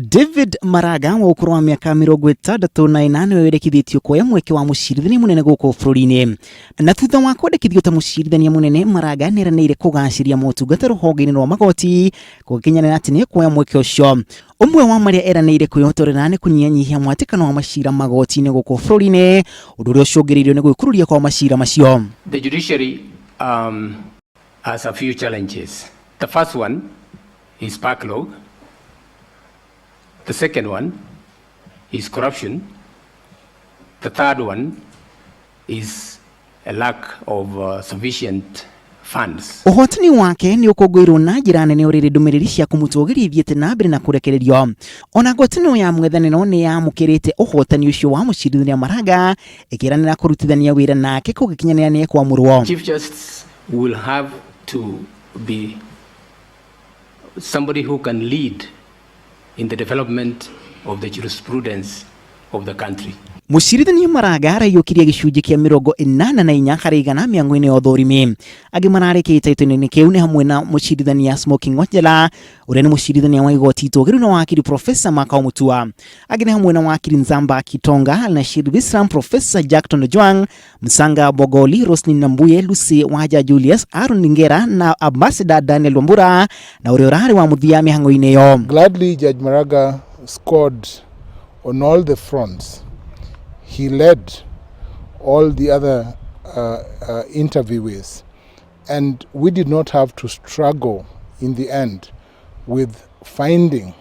David Maraga wa ukuru wa miaka 68 werekithitio kuoya mweke wa mucirithania munene guku bururi-ini. Na thutha wa kwendekithio ta mucirithania munene, Maraga neranĩire kugaciria motungata ruhonge-ini rwa magoti gukinyanira ati ni kuoya mweke ucio. Umwe wa maria eranĩire kwĩhotorera ni kunyihanyihia mwatikano wa macira magoti-ini guku bururi-ini, undu uria ucungĩrĩirio ni gwĩkururia kwa macira macio. The judiciary has a few challenges. The first one is backlog. The second one is corruption. The third one is a lack of sufficient funds. Uhotani wake ni ukongwirwo na njira nene uriri ndumiriri cia kumutũgĩria ithiĩte na mbere na kurekererio. Ona ngwatanĩro ya mũng'ethanĩro ni yamũkĩrĩte uhotani ucio wa mucirithania Maraga, ĩkĩranĩra kũrutithania wĩra nake kũgĩkinyanĩra nĩ kwamũrwo. Chief Justice will have to be somebody who can lead in the development of the jurisprudence of the country. Mucirithania Maraga araiyũkirie gĩcunjĩ kĩa 84 harĩ 100 mĩang'o-inĩ ya ũthũrimi. Angĩ mararĩkĩte itoinĩ kĩu nĩ hamwe na mucirithania Smoking Wanjala, ũrĩa nĩ mucirithania wa igoti itũgĩru na wakiri Professor Makau Mutua. Angĩ nĩ hamwe na wakiri Nzamba Kitonga, Al-Nashir Bisram, Professor Jackton Ojwang, Msanga Bogoli, Roslyn Nambuye, Lucy Waja Julius, Aaron Ngera na Ambassador Daniel Wambura na ũrĩa ũrarĩ wa muthia mĩhang'o-inĩ yo. Gladly, Judge Maraga scored on all the fronts. He led all the other interviewees, and we did not have to struggle in the end with finding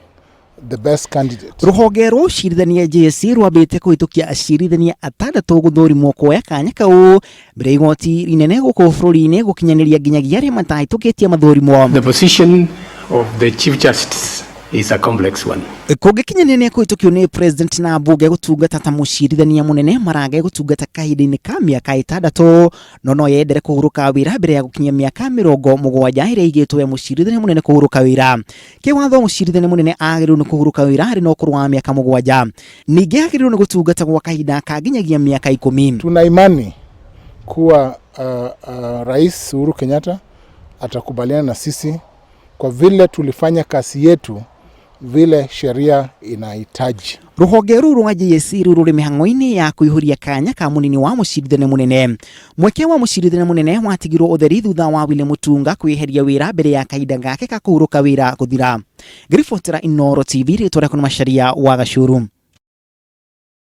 the best candidate. Ruhonge rwa ucirithania JSC rwambĩte kũhĩtũkia acirithania 6 gũthũrimwo kuoya kanya kau mbere igoti inene gũkũ bũrũri-inĩ gũkinyanĩria nginyagia arĩa matahĩtũkĩtie mathũrimwo. The position of the Chief Justice is a complex one. Kũngĩkinyanĩria nĩ kũhĩtũkio nĩ president na mbunge gũtungata ta mucirithania munene, Maraga gũtungata kahinda-inĩ ka mĩaka 6, no yendere kũhurũka wĩra mbere ya gũkinyia mĩaka 70 ĩrĩa ĩigĩtwo ya mucirithania munene kũhurũka wĩra. Kĩwatho mucirithania munene agĩrĩirwo nĩ kũhurũka wĩra harĩ na ũkũrũ wa mĩaka 7. Ningĩ agĩrĩirwo nĩ gũtungata gwa kahinda ka nginyagia mĩaka 10. Tuna imani kuwa Rais Uhuru Kenyatta atakubaliana na sisi kwa vile tulifanya kazi yetu vile sheria inahitaji. Ruhonge ruru rwa JSC ruri mĩhang'o-inĩ ya kũihũria kanya ka munini wa mucirithania munene. Mweke wa mucirithania munene watigirwo ũtheri thutha wa William Mutunga kwĩheria wĩra mbere ya kahinda gake ka kũhurũka wĩra gũthira. Ngĩribotera Inooro TV rĩtwa rĩakwa nĩ Macharia wa Gacũrũ.